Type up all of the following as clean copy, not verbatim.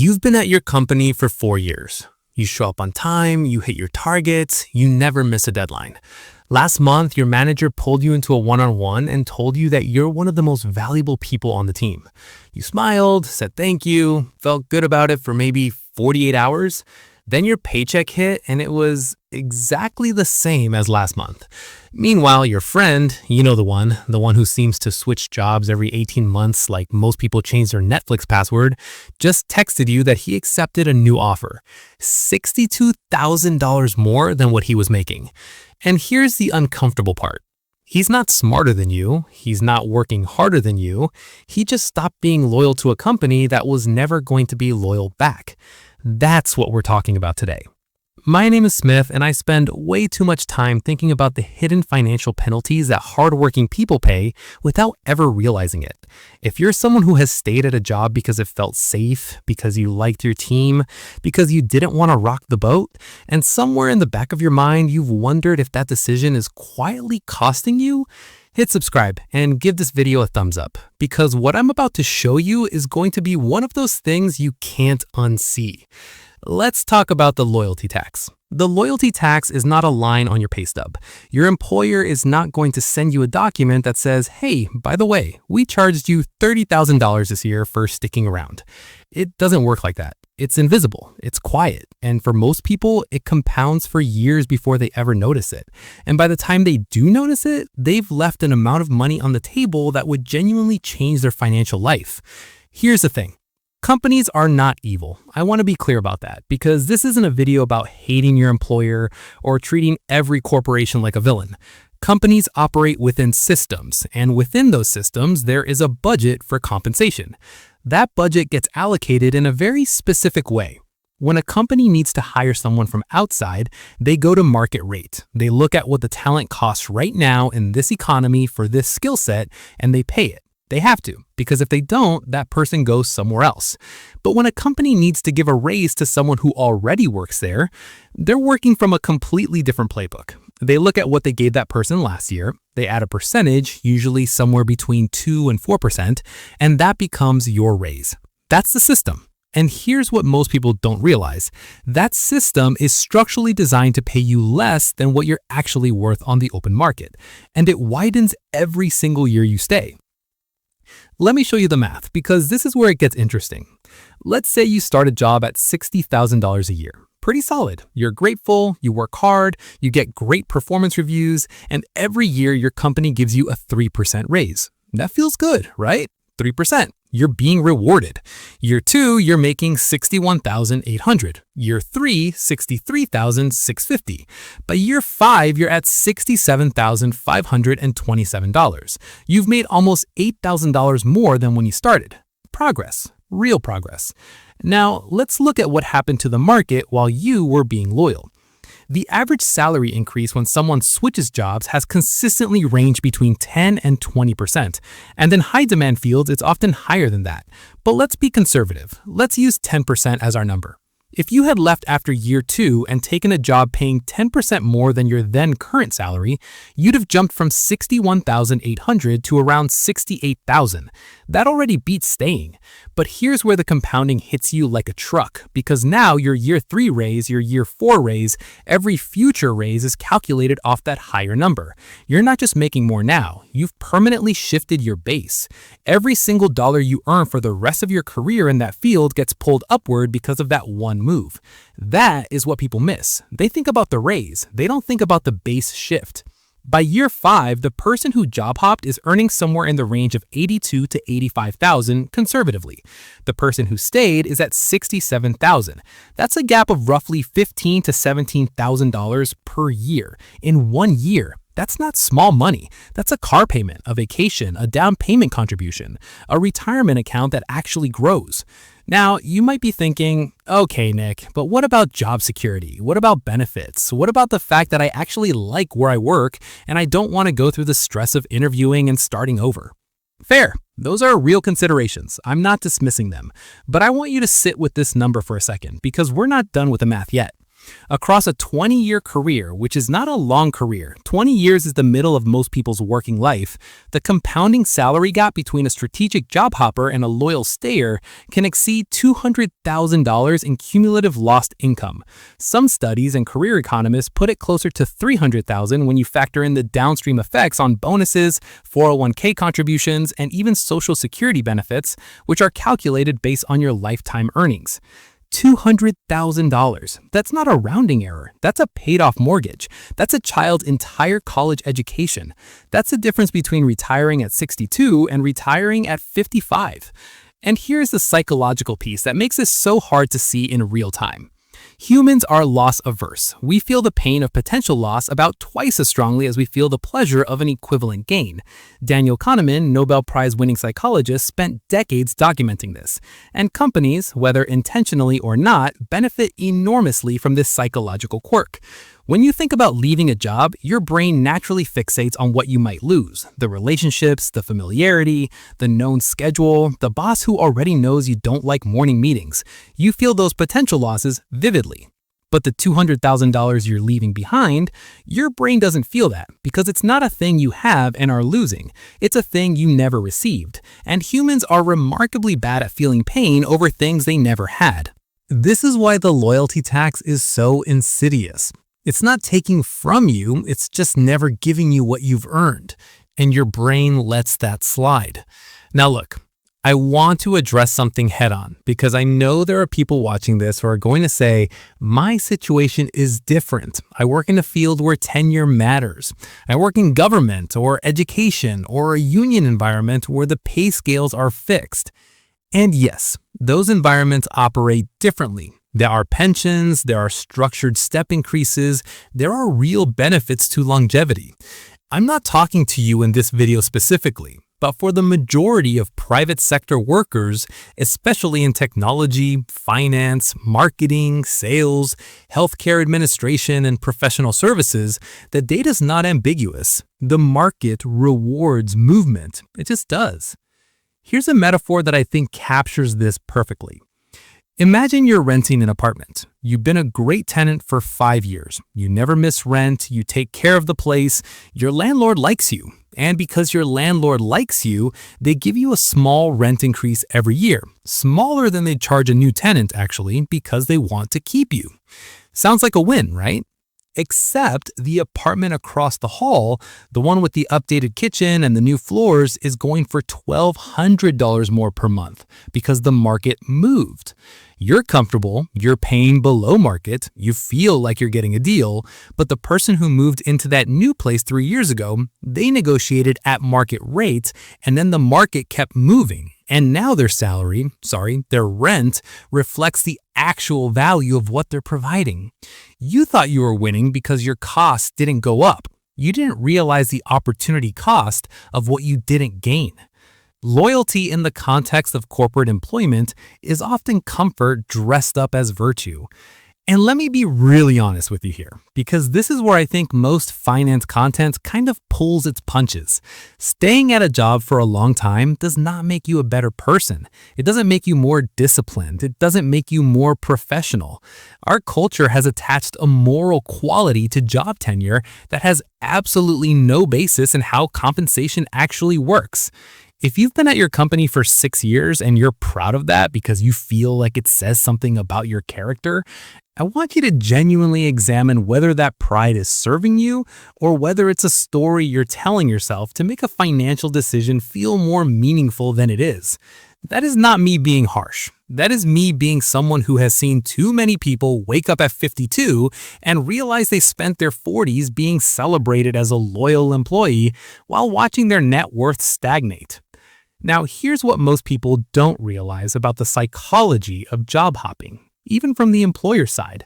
You've been at your company for 4 years. You show up on time, you hit your targets, you never miss a deadline. Last month, your manager pulled you into a one-on-one and told you that you're one of the most valuable people on the team. You smiled, said thank you, felt good about it for maybe 48 hours. Then your paycheck hit and it was exactly the same as last month. Meanwhile, your friend, you know the one who seems to switch jobs every 18 months like most people change their Netflix password, just texted you that he accepted a new offer, $62,000 more than what he was making. And here's the uncomfortable part. He's not smarter than you. He's not working harder than you. He just stopped being loyal to a company that was never going to be loyal back. That's what we're talking about today. My name is Smith, and I spend way too much time thinking about the hidden financial penalties that hardworking people pay without ever realizing it. If you're someone who has stayed at a job because it felt safe, because you liked your team, because you didn't want to rock the boat, and somewhere in the back of your mind you've wondered if that decision is quietly costing you, hit subscribe and give this video a thumbs up, because what I'm about to show you is going to be one of those things you can't unsee. Let's talk about the loyalty tax. The loyalty tax is not a line on your pay stub. Your employer is not going to send you a document that says, hey, by the way, we charged you $30,000 this year for sticking around. It doesn't work like that. It's invisible, it's quiet, and for most people, it compounds for years before they ever notice it. And by the time they do notice it, they've left an amount of money on the table that would genuinely change their financial life. Here's the thing. Companies are not evil. I want to be clear about that, because this isn't a video about hating your employer or treating every corporation like a villain. Companies operate within systems, and within those systems, there is a budget for compensation. That budget gets allocated in a very specific way. When a company needs to hire someone from outside, they go to market rate. They look at what the talent costs right now in this economy for this skill set, and they pay it. They have to, because if they don't, that person goes somewhere else. But when a company needs to give a raise to someone who already works there, they're working from a completely different playbook. They look at what they gave that person last year, they add a percentage, usually somewhere between 2 and 4%, and that becomes your raise. That's the system. And here's what most people don't realize. That system is structurally designed to pay you less than what you're actually worth on the open market, and it widens every single year you stay. Let me show you the math, because this is where it gets interesting. Let's say you start a job at $60,000 a year. Pretty solid. You're grateful, you work hard, you get great performance reviews, and every year your company gives you a 3% raise. That feels good, right? 3%. You're being rewarded. Year 2, you're making $61,800. Year 3, $63,650. By year 5, you're at $67,527. You've made almost $8,000 more than when you started. Progress. Real progress. Now, let's look at what happened to the market while you were being loyal. The average salary increase when someone switches jobs has consistently ranged between 10 and 20%, and in high-demand fields, it's often higher than that. But let's be conservative. Let's use 10% as our number. If you had left after year 2 and taken a job paying 10% more than your then current salary, you'd have jumped from $61,800 to around $68,000. That already beats staying. But here's where the compounding hits you like a truck, because now your year 3 raise, your year 4 raise, every future raise is calculated off that higher number. You're not just making more now, you've permanently shifted your base. Every single dollar you earn for the rest of your career in that field gets pulled upward because of that one move. That is what people miss. They think about the raise. They don't think about the base shift. By year 5, the person who job hopped is earning somewhere in the range of $82,000 to $85,000 conservatively. The person who stayed is at $67,000. That's a gap of roughly $15,000 to $17,000 per year in 1 year. That's not small money. That's a car payment, a vacation, a down payment contribution, a retirement account that actually grows. Now, you might be thinking, okay, Nick, but what about job security? What about benefits? What about the fact that I actually like where I work and I don't want to go through the stress of interviewing and starting over? Fair. Those are real considerations. I'm not dismissing them. But I want you to sit with this number for a second, because we're not done with the math yet. Across a 20-year career, which is not a long career, 20 years is the middle of most people's working life, the compounding salary gap between a strategic job hopper and a loyal stayer can exceed $200,000 in cumulative lost income. Some studies and career economists put it closer to $300,000 when you factor in the downstream effects on bonuses, 401k contributions, and even Social Security benefits, which are calculated based on your lifetime earnings. $200,000. That's not a rounding error. That's a paid-off mortgage. That's a child's entire college education. That's the difference between retiring at 62 and retiring at 55. And here's the psychological piece that makes this so hard to see in real time. Humans are loss averse. We feel the pain of potential loss about twice as strongly as we feel the pleasure of an equivalent gain. Daniel Kahneman, Nobel Prize-winning psychologist, spent decades documenting this. And companies, whether intentionally or not, benefit enormously from this psychological quirk. When you think about leaving a job, your brain naturally fixates on what you might lose: the relationships, the familiarity, the known schedule, the boss who already knows you don't like morning meetings. You feel those potential losses vividly. But the $200,000 you're leaving behind, your brain doesn't feel that because it's not a thing you have and are losing. It's a thing you never received. And humans are remarkably bad at feeling pain over things they never had. This is why the loyalty tax is so insidious. It's not taking from you, it's just never giving you what you've earned, and your brain lets that slide. Now look, I want to address something head on because I know there are people watching this who are going to say, my situation is different. I work in a field where tenure matters. I work in government or education or a union environment where the pay scales are fixed. And yes, those environments operate differently. There are pensions, there are structured step increases, there are real benefits to longevity. I'm not talking to you in this video specifically, but for the majority of private sector workers, especially in technology, finance, marketing, sales, healthcare administration, and professional services, the data is not ambiguous. The market rewards movement. It just does. Here's a metaphor that I think captures this perfectly. Imagine you're renting an apartment. You've been a great tenant for 5 years. You never miss rent. You take care of the place. Your landlord likes you. And because your landlord likes you, they give you a small rent increase every year. Smaller than they'd charge a new tenant, actually, because they want to keep you. Sounds like a win, right? Except the apartment across the hall, the one with the updated kitchen and the new floors, is going for $1,200 more per month because the market moved. You're comfortable, you're paying below market, you feel like you're getting a deal, but the person who moved into that new place 3 years ago, they negotiated at market rate, and then the market kept moving. And now their rent reflects the actual value of what they're providing. You thought you were winning because your costs didn't go up. You didn't realize the opportunity cost of what you didn't gain. Loyalty in the context of corporate employment is often comfort dressed up as virtue. And let me be really honest with you here, because this is where I think most finance content kind of pulls its punches. Staying at a job for a long time does not make you a better person. It doesn't make you more disciplined. It doesn't make you more professional. Our culture has attached a moral quality to job tenure that has absolutely no basis in how compensation actually works. If you've been at your company for 6 years and you're proud of that because you feel like it says something about your character, I want you to genuinely examine whether that pride is serving you or whether it's a story you're telling yourself to make a financial decision feel more meaningful than it is. That is not me being harsh. That is me being someone who has seen too many people wake up at 52 and realize they spent their 40s being celebrated as a loyal employee while watching their net worth stagnate. Now, here's what most people don't realize about the psychology of job hopping, even from the employer side.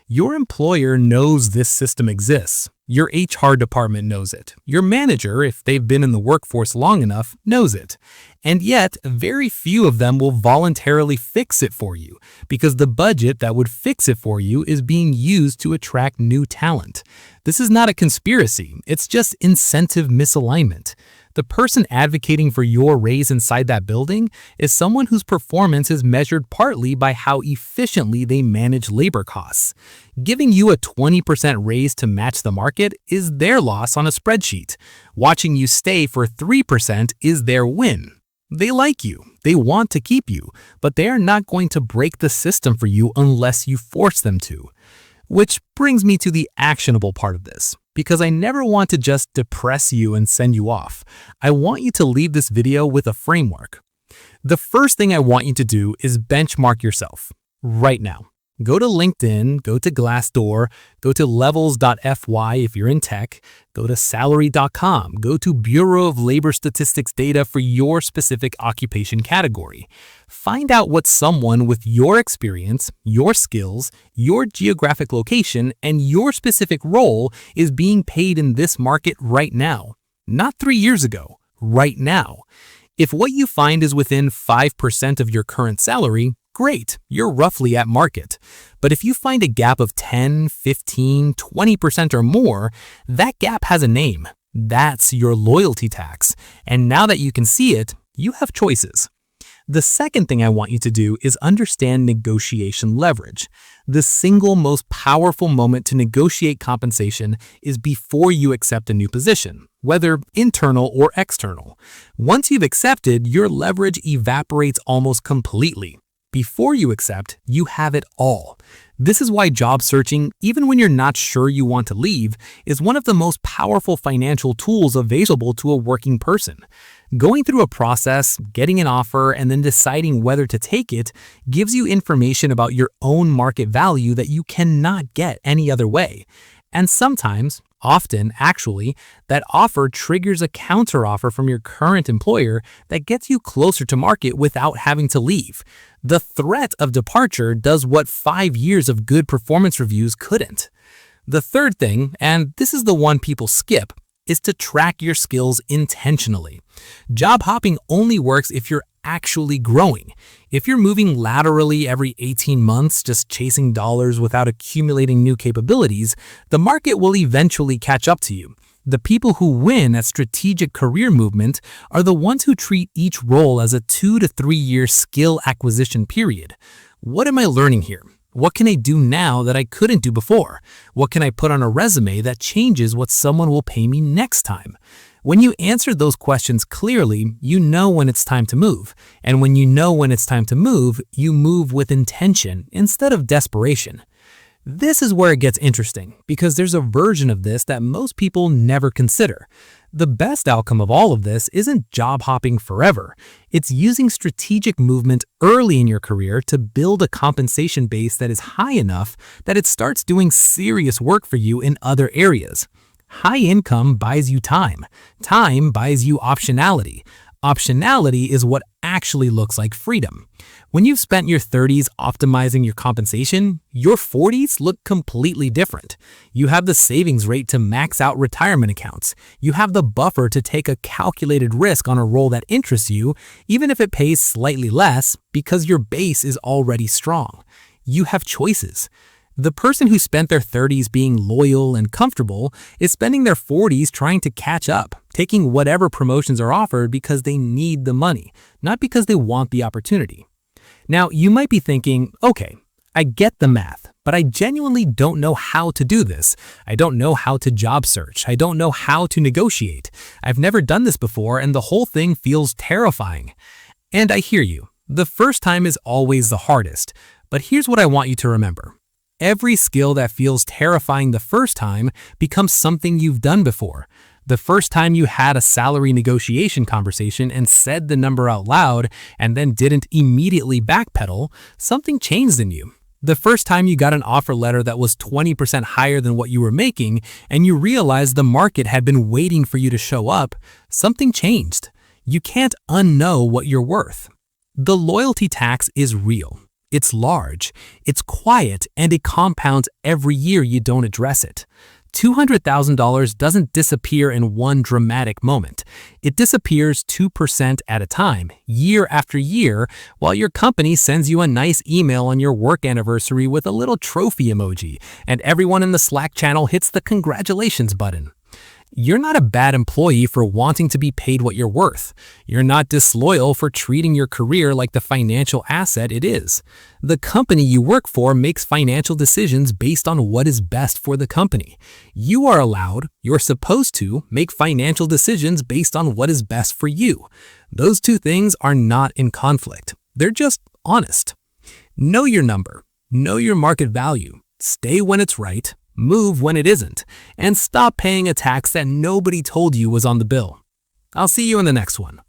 Your employer knows this system exists. Your HR department knows it. Your manager, if they've been in the workforce long enough, knows it. And yet, very few of them will voluntarily fix it for you because the budget that would fix it for you is being used to attract new talent. This is not a conspiracy. It's just incentive misalignment. The person advocating for your raise inside that building is someone whose performance is measured partly by how efficiently they manage labor costs. Giving you a 20% raise to match the market is their loss on a spreadsheet. Watching you stay for 3% is their win. They like you, they want to keep you, but they are not going to break the system for you unless you force them to. Which brings me to the actionable part of this, because I never want to just depress you and send you off. I want you to leave this video with a framework. The first thing I want you to do is benchmark yourself right now. Go to LinkedIn, go to Glassdoor, go to levels.fy if you're in tech, go to salary.com, go to Bureau of Labor Statistics data for your specific occupation category. Find out what someone with your experience, your skills, your geographic location, and your specific role is being paid in this market right now. Not 3 years ago, right now. If what you find is within 5% of your current salary, great, you're roughly at market. But if you find a gap of 10, 15, 20% or more, that gap has a name. That's your loyalty tax. And now that you can see it, you have choices. The second thing I want you to do is understand negotiation leverage. The single most powerful moment to negotiate compensation is before you accept a new position, whether internal or external. Once you've accepted, your leverage evaporates almost completely. Before you accept, you have it all. This is why job searching, even when you're not sure you want to leave, is one of the most powerful financial tools available to a working person. Going through a process, getting an offer, and then deciding whether to take it gives you information about your own market value that you cannot get any other way. And sometimes, often actually, that offer triggers a counteroffer from your current employer that gets you closer to market without having to leave. The threat of departure does what 5 years of good performance reviews couldn't. The third thing, and this is the one people skip, is to track your skills intentionally. Job hopping only works if you're actually growing. If you're moving laterally every 18 months, just chasing dollars without accumulating new capabilities, the market will eventually catch up to you. The people who win at strategic career movement are the ones who treat each role as a 2 to 3 year skill acquisition period. What am I learning here? What can I do now that I couldn't do before? What can I put on a resume that changes what someone will pay me next time? When you answer those questions clearly, you know when it's time to move. And when you know when it's time to move, you move with intention instead of desperation. This is where it gets interesting, because there's a version of this that most people never consider. The best outcome of all of this isn't job hopping forever. It's using strategic movement early in your career to build a compensation base that is high enough that it starts doing serious work for you in other areas. High income buys you time. Time buys you optionality. Optionality is what actually looks like freedom. When you've spent your 30s optimizing your compensation, your 40s look completely different. You have the savings rate to max out retirement accounts. You have the buffer to take a calculated risk on a role that interests you, even if it pays slightly less, because your base is already strong. You have choices. The person who spent their 30s being loyal and comfortable is spending their 40s trying to catch up, taking whatever promotions are offered because they need the money, not because they want the opportunity. Now, you might be thinking, okay, I get the math, but I genuinely don't know how to do this. I don't know how to job search. I don't know how to negotiate. I've never done this before, and the whole thing feels terrifying. And I hear you. The first time is always the hardest, but here's what I want you to remember. Every skill that feels terrifying the first time becomes something you've done before. The first time you had a salary negotiation conversation and said the number out loud and then didn't immediately backpedal, something changed in you. The first time you got an offer letter that was 20% higher than what you were making and you realized the market had been waiting for you to show up, something changed. You can't unknow what you're worth. The loyalty tax is real. It's large, it's quiet, and it compounds every year you don't address it. $200,000 doesn't disappear in one dramatic moment. It disappears 2% at a time, year after year, while your company sends you a nice email on your work anniversary with a little trophy emoji, and everyone in the Slack channel hits the congratulations button. You're not a bad employee for wanting to be paid what you're worth. You're not disloyal for treating your career like the financial asset it is. The company you work for makes financial decisions based on what is best for the company. You are allowed, you're supposed to, make financial decisions based on what is best for you. Those two things are not in conflict. They're just honest. Know your number. Know your market value. Stay when it's right. Move when it isn't, and stop paying a tax that nobody told you was on the bill. I'll see you in the next one.